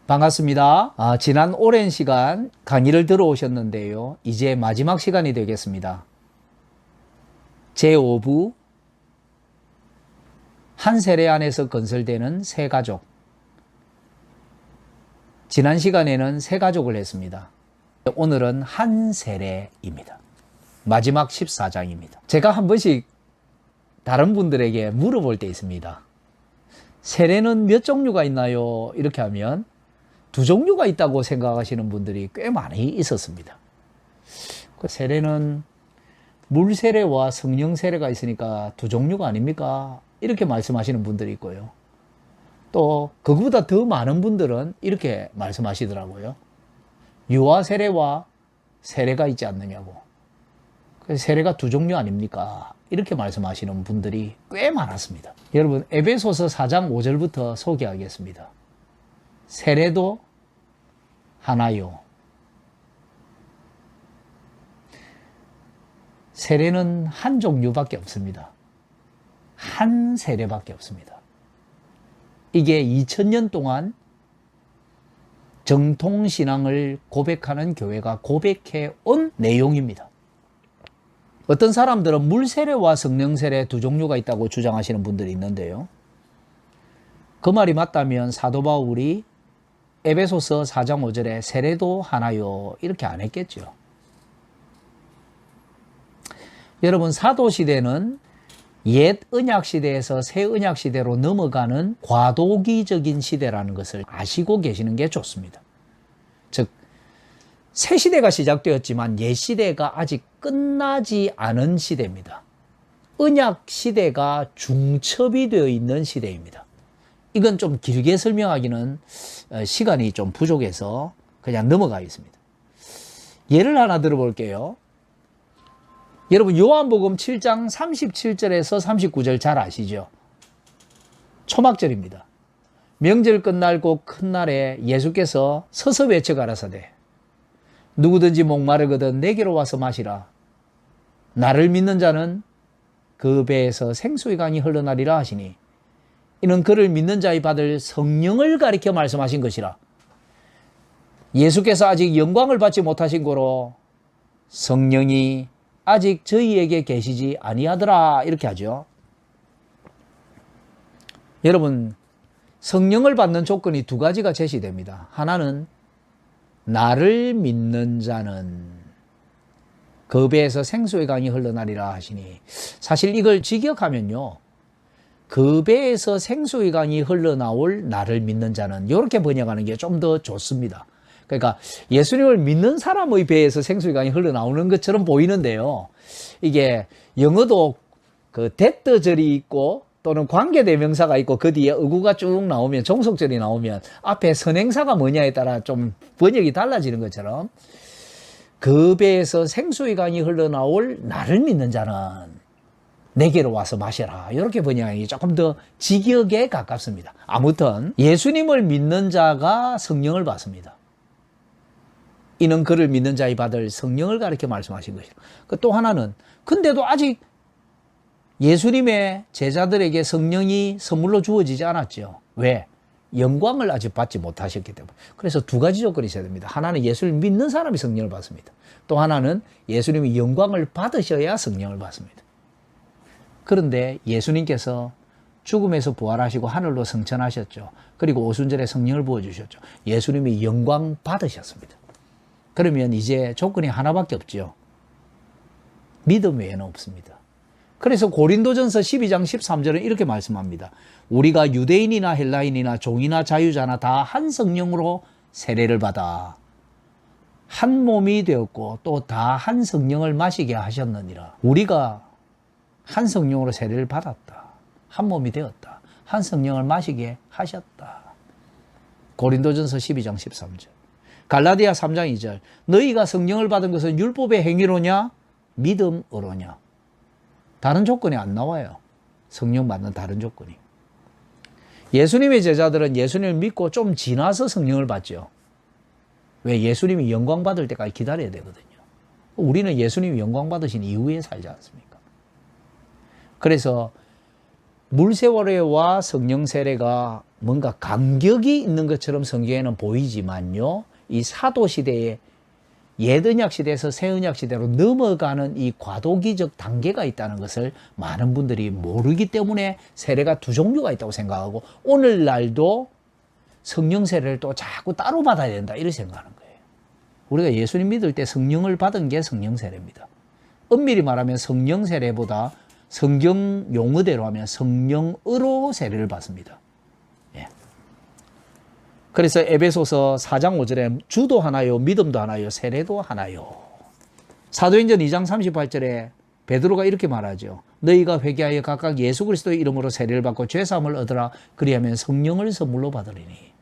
반갑습니다. 지난 오랜 시간 강의를 들어오셨는데요. 이제 마지막 시간이 되겠습니다. 제5부 한 세례 안에서 건설되는 새 가족. 지난 시간에는 새 가족을 했습니다. 오늘은 한 세례입니다. 마지막 14장입니다. 제가 한 번씩 다른 분들에게 물어볼 때 있습니다. 세례는 몇 종류가 있나요? 이렇게 하면 두 종류가 있다고 생각하시는 분들이 꽤 많이 있었습니다. 세례는 물 세례와 성령 세례가 있으니까 두 종류가 아닙니까? 이렇게 말씀하시는 분들이 있고요. 또 그거보다 더 많은 분들은 이렇게 말씀하시더라고요. 유아 세례와 세례가 있지 않느냐고. 세례가 두 종류 아닙니까? 이렇게 말씀하시는 분들이 꽤 많았습니다. 여러분, 에베소서 4장 5절부터 소개하겠습니다. 세례도 하나요. 세례는 한 종류밖에 없습니다. 한 세례밖에 없습니다. 이게 2000년 동안 정통신앙을 고백하는 교회가 고백해 온 내용입니다. 어떤 사람들은 물세례와 성령세례 두 종류가 있다고 주장하시는 분들이 있는데요. 그 말이 맞다면 사도 바울이 에베소서 4장 5절에 세례도 하나요? 이렇게 안 했겠죠. 여러분, 사도시대는 옛 언약시대에서 새 언약시대로 넘어가는 과도기적인 시대라는 것을 아시고 계시는 게 좋습니다. 즉, 새 시대가 시작되었지만 옛 시대가 아직 끝나지 않은 시대입니다. 언약 시대가 중첩이 되어 있는 시대입니다. 이건 좀 길게 설명하기는 시간이 좀 부족해서 그냥 넘어가겠습니다. 예를 하나 들어볼게요. 여러분, 요한복음 7장 37절에서 39절 잘 아시죠? 초막절입니다. 명절 끝날 곧 큰 날에 예수께서 서서 외쳐 가라사대 누구든지 목마르거든 내게로 와서 마시라. 나를 믿는 자는 그 배에서 생수의 강이 흘러나리라 하시니 이는 그를 믿는 자의 받을 성령을 가리켜 말씀하신 것이라. 예수께서 아직 영광을 받지 못하신 고로 성령이 아직 저희에게 계시지 아니하더라. 이렇게 하죠. 여러분, 성령을 받는 조건이 두 가지가 제시됩니다. 하나는 나를 믿는 자는 그 배에서 생수의 강이 흘러나리라 하시니, 사실 이걸 직역하면요, 그 배에서 생수의 강이 흘러나올 나를 믿는 자는, 이렇게 번역하는 게 좀 더 좋습니다. 그러니까 예수님을 믿는 사람의 배에서 생수의 강이 흘러나오는 것처럼 보이는데요, 이게 영어도 그 대떠절이 있고 또는 관계대명사가 있고 그 뒤에 어구가 쭉 나오면, 종속절이 나오면 앞에 선행사가 뭐냐에 따라 좀 번역이 달라지는 것처럼 그 배에서 생수의 강이 흘러나올 나를 믿는 자는 내게로 와서 마셔라. 이렇게 번역이 조금 더 직역에 가깝습니다. 아무튼 예수님을 믿는 자가 성령을 받습니다. 이는 그를 믿는 자의 받을 성령을 가리켜 말씀하신 것이다. 또 하나는, 근데도 아직 예수님의 제자들에게 성령이 선물로 주어지지 않았죠. 왜? 영광을 아직 받지 못하셨기 때문에. 그래서 두 가지 조건이 있어야 됩니다. 하나는 예수를 믿는 사람이 성령을 받습니다. 또 하나는 예수님이 영광을 받으셔야 성령을 받습니다. 그런데 예수님께서 죽음에서 부활하시고 하늘로 승천하셨죠. 그리고 오순절에 성령을 부어주셨죠. 예수님이 영광 받으셨습니다. 그러면 이제 조건이 하나밖에 없죠. 믿음 외에는 없습니다. 그래서 고린도전서 12장 13절은 이렇게 말씀합니다. 우리가 유대인이나 헬라인이나 종이나 자유자나 다 한 성령으로 세례를 받아 한 몸이 되었고 또 다 한 성령을 마시게 하셨느니라. 우리가 한 성령으로 세례를 받았다. 한 몸이 되었다. 한 성령을 마시게 하셨다. 고린도전서 12장 13절. 갈라디아 3장 2절. 너희가 성령을 받은 것은 율법의 행위로냐? 믿음으로냐? 다른 조건이 안 나와요. 성령 받는 다른 조건이. 예수님의 제자들은 예수님을 믿고 좀 지나서 성령을 받죠. 왜? 예수님이 영광 받을 때까지 기다려야 되거든요. 우리는 예수님이 영광 받으신 이후에 살지 않습니까? 그래서 물세례와 성령 세례가 뭔가 간격이 있는 것처럼 성경에는 보이지만요, 이 사도시대에 옛언약 시대에서 새언약 시대로 넘어가는 이 과도기적 단계가 있다는 것을 많은 분들이 모르기 때문에 세례가 두 종류가 있다고 생각하고, 오늘날도 성령 세례를 또 자꾸 따로 받아야 된다 이렇게 생각하는 거예요. 우리가 예수님 믿을 때 성령을 받은 게 성령 세례입니다. 엄밀히 말하면 성령 세례보다 성경 용어대로 하면 성령으로 세례를 받습니다. 예. 그래서 에베소서 4장 5절에 주도 하나요, 믿음도 하나요, 세례도 하나요. 사도행전 2장 38절에 베드로가 이렇게 말하죠. 너희가 회개하여 각각 예수 그리스도의 이름으로 세례를 받고 죄사함을 얻으라. 그리하면 성령을 선물로 받으리니.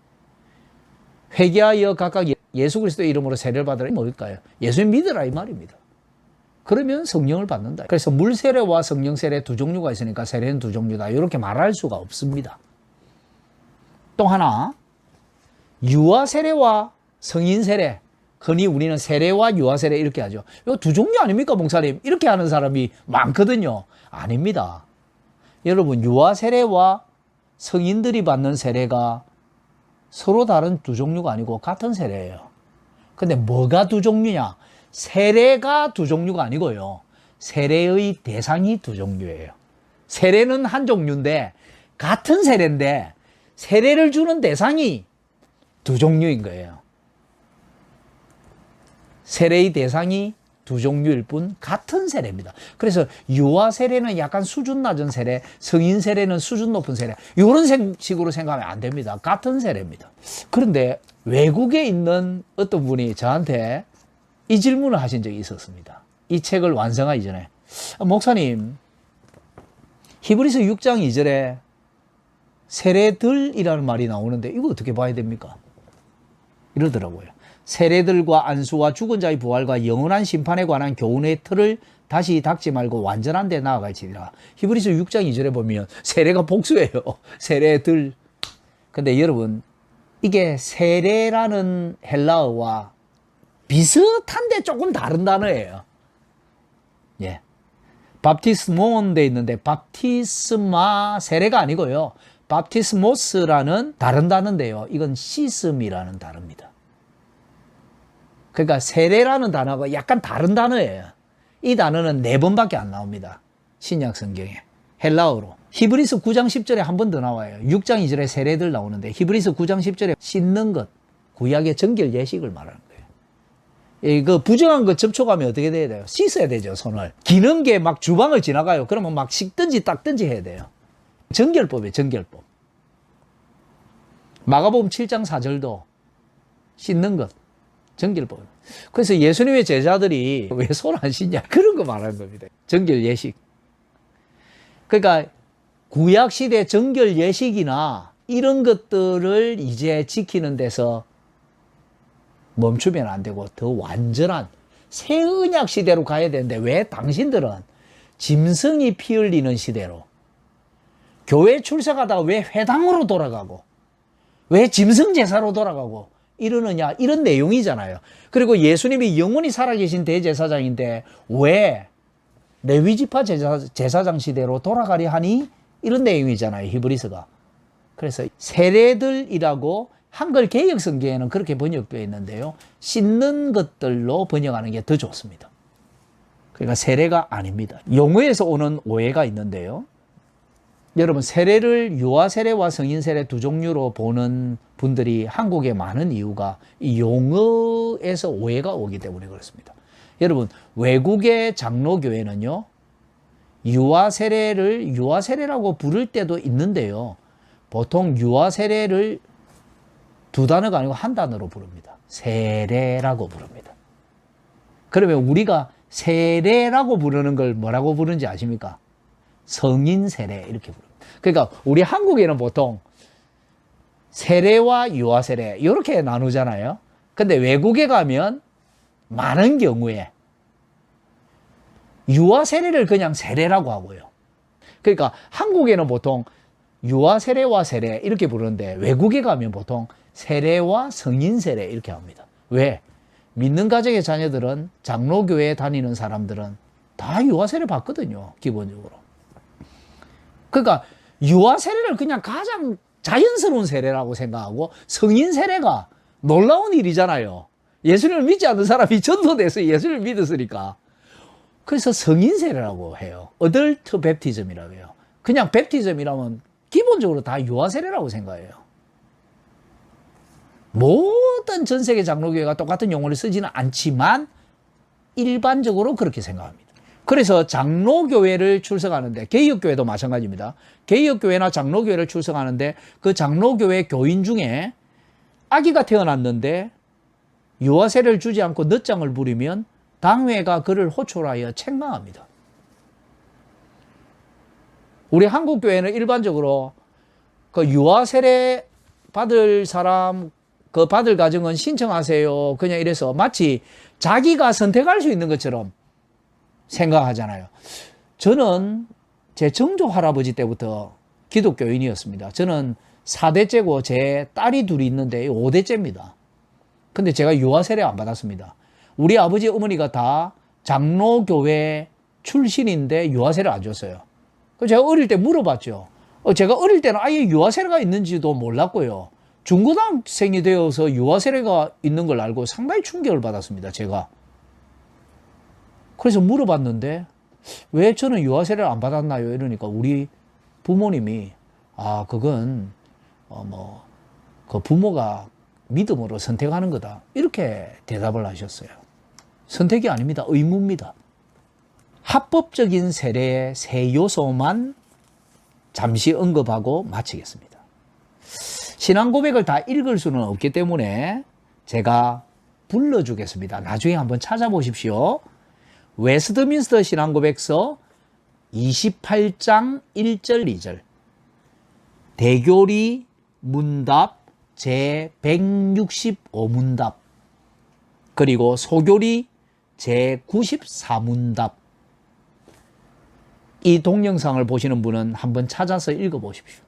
회개하여 각각 예수 그리스도의 이름으로 세례를 받으라. 뭘까요? 예수님 믿으라 이 말입니다. 그러면 성령을 받는다. 그래서 물세례와 성령세례 두 종류가 있으니까 세례는 두 종류다, 이렇게 말할 수가 없습니다. 또 하나, 유아세례와 성인세례, 흔히 우리는 세례와 유아세례 이렇게 하죠. 이거 두 종류 아닙니까 목사님? 이렇게 하는 사람이 많거든요. 아닙니다. 여러분, 유아세례와 성인들이 받는 세례가 서로 다른 두 종류가 아니고 같은 세례예요. 근데 뭐가 두 종류냐? 세례가 두 종류가 아니고요, 세례의 대상이 두 종류예요. 세례는 한 종류인데, 같은 세례인데 세례를 주는 대상이 두 종류인 거예요. 세례의 대상이 두 종류일 뿐 같은 세례입니다. 그래서 유아 세례는 약간 수준 낮은 세례, 성인 세례는 수준 높은 세례, 이런 식으로 생각하면 안 됩니다. 같은 세례입니다. 그런데 외국에 있는 어떤 분이 저한테 이 질문을 하신 적이 있었습니다. 이 책을 완성하기 전에. 목사님, 히브리서 6장 2절에 세례들이라는 말이 나오는데 이거 어떻게 봐야 됩니까? 이러더라고요. 세례들과 안수와 죽은 자의 부활과 영원한 심판에 관한 교훈의 틀을 다시 닦지 말고 완전한 데 나아갈지니라. 히브리서 6장 2절에 보면 세례가 복수예요. 세례들. 근데 여러분, 이게 세례라는 헬라어와 비슷한데 조금 다른 단어예요. 예. 밥티스몬 돼 있는데 밥티스마 세례가 아니고요, 밥티스모스라는 다른 단어인데요, 이건 시스미라는 단어입니다. 그러니까 세례라는 단어가 약간 다른 단어예요. 이 단어는 4번밖에 안 나옵니다. 신약 성경에. 헬라어로. 히브리서 9장 10절에 한 번 더 나와요. 6장 2절에 세례들 나오는데 히브리서 9장 10절에 씻는 것, 구약의 정결 예식을 말하는 거예요. 그 부정한 것 접촉하면 어떻게 돼야 돼요? 씻어야 되죠, 손을. 기는 게 막 주방을 지나가요. 그러면 막 씻든지 닦든지 해야 돼요. 정결법이에요, 정결법. 마가복음 7장 4절도 씻는 것, 정결법. 그래서 예수님의 제자들이 왜 손 안 씻냐, 그런 거 말하는 겁니다. 정결 예식. 그러니까 구약시대 정결 예식이나 이런 것들을 이제 지키는 데서 멈추면 안 되고 더 완전한 새 언약 시대로 가야 되는데, 왜 당신들은 짐승이 피 흘리는 시대로, 교회 출석하다가 왜 회당으로 돌아가고 왜 짐승 제사로 돌아가고 이러느냐, 이런 내용이잖아요. 그리고 예수님이 영원히 살아계신 대제사장인데 왜 레위지파 제사장 시대로 돌아가려 하니, 이런 내용이잖아요, 히브리서가. 그래서 세례들이라고 한글 개역 성경에는 그렇게 번역되어 있는데요, 씻는 것들로 번역하는 게 더 좋습니다. 그러니까 세례가 아닙니다. 용어에서 오는 오해가 있는데요, 여러분, 세례를 유아 세례와 성인 세례 두 종류로 보는 분들이 한국에 많은 이유가 이 용어에서 오해가 오기 때문에 그렇습니다. 여러분, 외국의 장로교회는요, 유아 세례를 유아 세례라고 부를 때도 있는데요, 보통 유아 세례를 두 단어가 아니고 한 단어로 부릅니다. 세례라고 부릅니다. 그러면 우리가 세례라고 부르는 걸 뭐라고 부르는지 아십니까? 성인 세례 이렇게 부릅니다. 그러니까 우리 한국에는 보통 세례와 유아 세례 이렇게 나누잖아요. 근데 외국에 가면 많은 경우에 유아 세례를 그냥 세례라고 하고요. 그러니까 한국에는 보통 유아 세례와 세례 이렇게 부르는데, 외국에 가면 보통 세례와 성인 세례 이렇게 합니다. 왜? 믿는 가정의 자녀들은, 장로교회에 다니는 사람들은 다 유아 세례 받거든요, 기본적으로. 그러니까 유아 세례를 그냥 가장 자연스러운 세례라고 생각하고 성인 세례가 놀라운 일이잖아요. 예수님을 믿지 않는 사람이 전도돼서 예수님을 믿었으니까. 그래서 성인 세례라고 해요. 어덜트 베프티즘이라고 해요. 그냥 베프티즘이라면 기본적으로 다 유아 세례라고 생각해요. 모든 전 세계 장로교회가 똑같은 용어를 쓰지는 않지만 일반적으로 그렇게 생각합니다. 그래서 장로교회를 출석하는데, 개혁교회도 마찬가지입니다. 개혁교회나 장로교회를 출석하는데 그 장로교회 교인 중에 아기가 태어났는데 유아 세례를 주지 않고 늦장을 부리면 당회가 그를 호출하여 책망합니다. 우리 한국교회는 일반적으로 그 유아 세례 받을 사람, 그 받을 가정은 신청하세요. 그냥 이래서 마치 자기가 선택할 수 있는 것처럼 생각하잖아요. 저는 제 정조 할아버지 때부터 기독교인이었습니다. 저는 4대째고 제 딸이 둘이 있는데 5대째입니다. 근데 제가 유아 세례 안 받았습니다. 우리 아버지 어머니가 다 장로교회 출신인데 유아 세례 안 줬어요. 그래서 제가 어릴 때 물어봤죠. 제가 어릴 때는 아예 유아 세례가 있는지도 몰랐고요. 중고등학생이 되어서 유아 세례가 있는 걸 알고 상당히 충격을 받았습니다. 제가. 그래서 물어봤는데 왜 저는 유아 세례를 안 받았나요? 이러니까 우리 부모님이 그건 그 부모가 믿음으로 선택하는 거다. 이렇게 대답을 하셨어요. 선택이 아닙니다. 의무입니다. 합법적인 세례의 세 요소만 잠시 언급하고 마치겠습니다. 신앙 고백을 다 읽을 수는 없기 때문에 제가 불러주겠습니다. 나중에 한번 찾아보십시오. 웨스트민스터 신앙 고백서 28장 1절 2절 대교리 문답 제165문답 그리고 소교리 제94문답 이 동영상을 보시는 분은 한번 찾아서 읽어보십시오.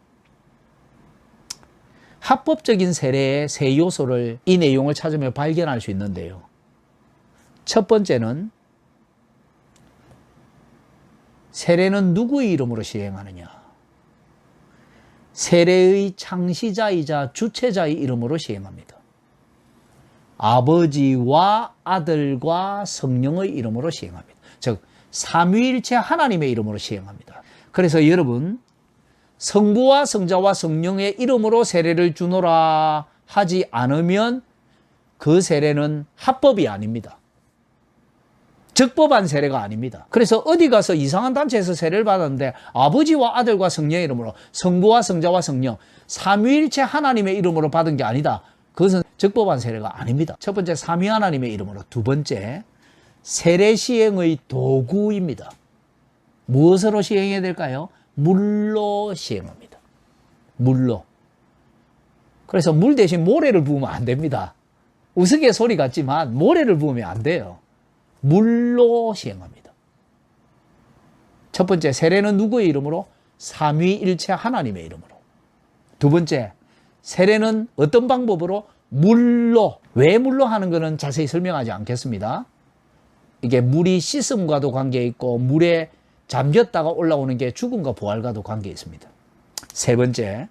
합법적인 세례의 세 요소를 이 내용을 찾으면 발견할 수 있는데요. 첫 번째는 세례는 누구의 이름으로 시행하느냐? 세례의 창시자이자 주체자의 이름으로 시행합니다. 아버지와 아들과 성령의 이름으로 시행합니다. 즉 삼위일체 하나님의 이름으로 시행합니다. 그래서 여러분 성부와 성자와 성령의 이름으로 세례를 주노라 하지 않으면 그 세례는 합법이 아닙니다. 적법한 세례가 아닙니다. 그래서 어디 가서 이상한 단체에서 세례를 받았는데 아버지와 아들과 성령의 이름으로 성부와 성자와 성령 삼위일체 하나님의 이름으로 받은 게 아니다. 그것은 적법한 세례가 아닙니다. 첫 번째 삼위 하나님의 이름으로, 두 번째 세례 시행의 도구입니다. 무엇으로 시행해야 될까요? 물로 시행합니다. 물로. 그래서 물 대신 모래를 부으면 안 됩니다. 우스갯소리 같지만 모래를 부으면 안 돼요. 물로 시행합니다. 첫 번째, 세례는 누구의 이름으로? 삼위일체 하나님의 이름으로. 두 번째, 세례는 어떤 방법으로? 물로. 왜 물로 하는 것은 자세히 설명하지 않겠습니다. 이게 물이 씻음과도 관계 있고 물에 잠겼다가 올라오는 게 죽음과 부활과도 관계 있습니다. 세 번째,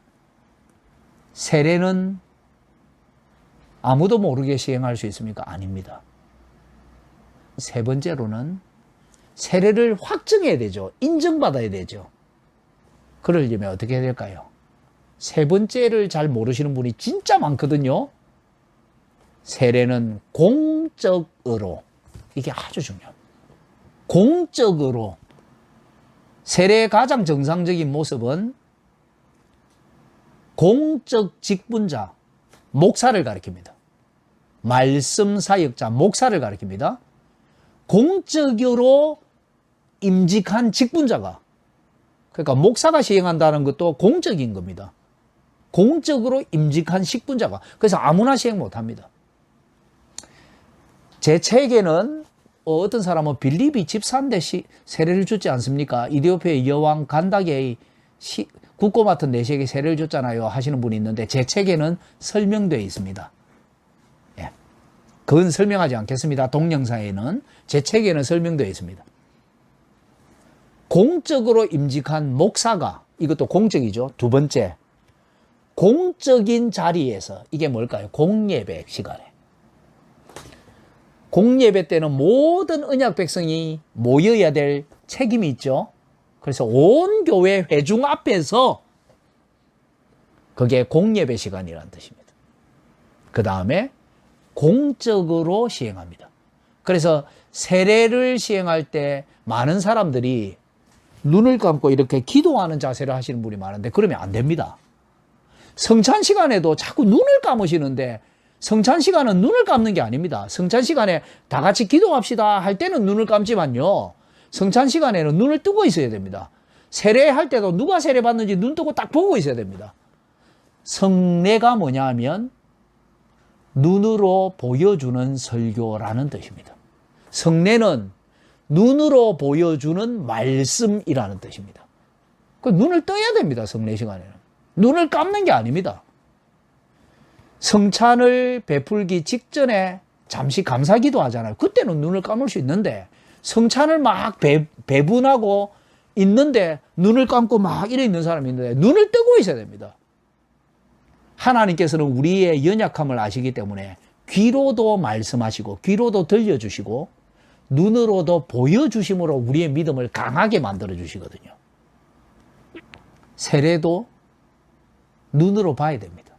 세례는 아무도 모르게 시행할 수 있습니까? 아닙니다. 세 번째로는 세례를 확증해야 되죠. 인정받아야 되죠. 그러려면 어떻게 해야 될까요? 세 번째를 잘 모르시는 분이 진짜 많거든요. 세례는 공적으로, 이게 아주 중요합니다. 공적으로. 세례의 가장 정상적인 모습은 공적 직분자, 목사를 가리킵니다. 말씀 사역자, 목사를 가리킵니다. 공적으로 임직한 직분자가, 그러니까 목사가 시행한다는 것도 공적인 겁니다. 공적으로 임직한 직분자가. 그래서 아무나 시행 못합니다. 제 책에는 어떤 사람은 빌립이 집사인데 세례를 줬지 않습니까? 이디오피아의 여왕 간다게의 국고 맡은 내시에게 세례를 줬잖아요 하시는 분이 있는데 제 책에는 설명되어 있습니다. 예. 그건 설명하지 않겠습니다. 동영상에는. 제 책에는 설명되어 있습니다. 공적으로 임직한 목사가 이것도 공적이죠. 두 번째, 공적인 자리에서, 이게 뭘까요? 공예배 시간에. 공예배 때는 모든 언약 백성이 모여야 될 책임이 있죠. 그래서 온 교회 회중 앞에서, 그게 공예배 시간이라는 뜻입니다. 그 다음에 공적으로 시행합니다. 그래서 세례를 시행할 때 많은 사람들이 눈을 감고 이렇게 기도하는 자세를 하시는 분이 많은데, 그러면 안 됩니다. 성찬 시간에도 자꾸 눈을 감으시는데, 성찬 시간은 눈을 감는 게 아닙니다. 성찬 시간에 다 같이 기도합시다 할 때는 눈을 감지만요, 성찬 시간에는 눈을 뜨고 있어야 됩니다. 세례할 때도 누가 세례 받는지 눈 뜨고 딱 보고 있어야 됩니다. 성례가 뭐냐 하면 눈으로 보여주는 설교라는 뜻입니다. 성례는 눈으로 보여주는 말씀이라는 뜻입니다. 그 눈을 떠야 됩니다. 성례 시간에는. 눈을 감는 게 아닙니다. 성찬을 베풀기 직전에 잠시 감사기도 하잖아요. 그때는 눈을 감을 수 있는데, 성찬을 막 배분하고 있는데 눈을 감고 막 이래 있는 사람이 있는데, 눈을 뜨고 있어야 됩니다. 하나님께서는 우리의 연약함을 아시기 때문에 귀로도 말씀하시고 귀로도 들려주시고 눈으로도 보여주심으로 우리의 믿음을 강하게 만들어 주시거든요. 세례도 눈으로 봐야 됩니다.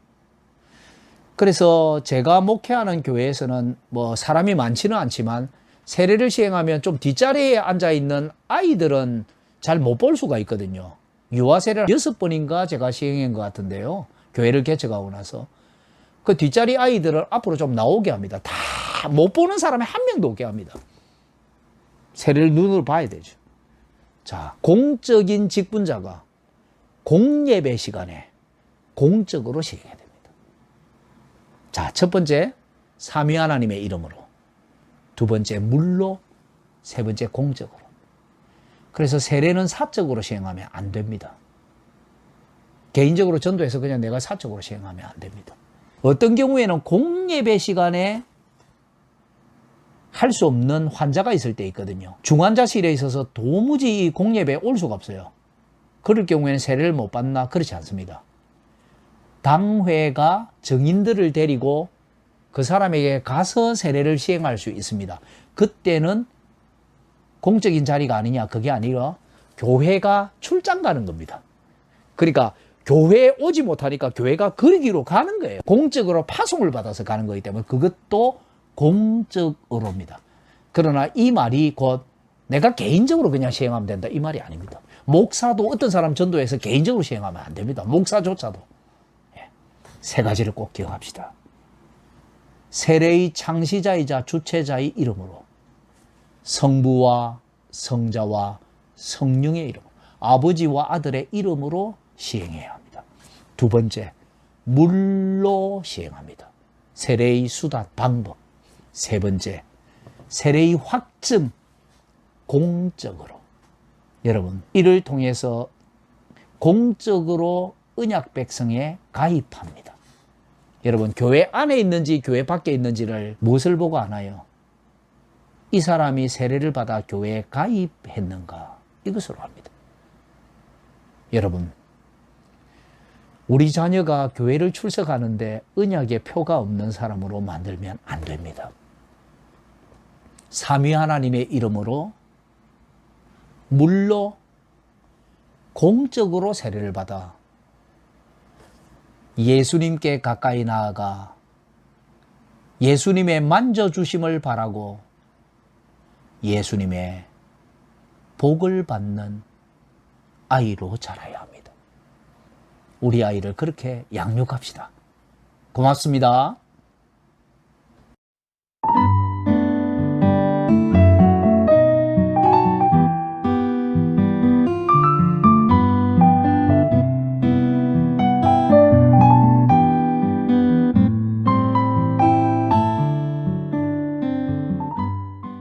그래서 제가 목회하는 교회에서는 뭐 사람이 많지는 않지만 세례를 시행하면 좀 뒷자리에 앉아있는 아이들은 잘 못 볼 수가 있거든요. 유아 세례를 6번인가 제가 시행한 것 같은데요. 교회를 개척하고 나서 그 뒷자리 아이들을 앞으로 좀 나오게 합니다. 다 못 보는 사람이 한 명도 없게 합니다. 세례를 눈으로 봐야 되죠. 자, 공적인 직분자가 공예배 시간에 공적으로 시행해야 됩니다. 자, 첫 번째, 삼위 하나님의 이름으로. 두 번째, 물로. 세 번째, 공적으로. 그래서 세례는 사적으로 시행하면 안 됩니다. 개인적으로 전도해서 그냥 내가 사적으로 시행하면 안 됩니다. 어떤 경우에는 공예배 시간에 할 수 없는 환자가 있을 때 있거든요. 중환자실에 있어서 도무지 공예배에 올 수가 없어요. 그럴 경우에는 세례를 못 받나? 그렇지 않습니다. 당회가 증인들을 데리고 그 사람에게 가서 세례를 시행할 수 있습니다. 그때는 공적인 자리가 아니냐, 그게 아니라 교회가 출장 가는 겁니다. 그러니까 교회에 오지 못하니까 교회가 거기로 가는 거예요. 공적으로 파송을 받아서 가는 거기 때문에 그것도 공적으로입니다. 그러나 이 말이 곧 내가 개인적으로 그냥 시행하면 된다, 이 말이 아닙니다. 목사도 어떤 사람 전도해서 개인적으로 시행하면 안 됩니다. 목사조차도. 세 가지를 꼭 기억합시다. 세례의 창시자이자 주체자의 이름으로, 성부와 성자와 성령의 이름, 아버지와 아들의 이름으로 시행해야 합니다. 두 번째, 물로 시행합니다. 세례의 수단, 방법. 세 번째, 세례의 확증, 공적으로. 여러분, 이를 통해서 공적으로 언약 백성에 가입합니다. 여러분, 교회 안에 있는지 교회 밖에 있는지를 무엇을 보고 아나요? 이 사람이 세례를 받아 교회에 가입했는가? 이것으로 합니다. 여러분, 우리 자녀가 교회를 출석하는데 언약의 표가 없는 사람으로 만들면 안 됩니다. 삼위 하나님의 이름으로 물로 공적으로 세례를 받아 예수님께 가까이 나아가 예수님의 만져주심을 바라고 예수님의 복을 받는 아이로 자라야 합니다. 우리 아이를 그렇게 양육합시다. 고맙습니다.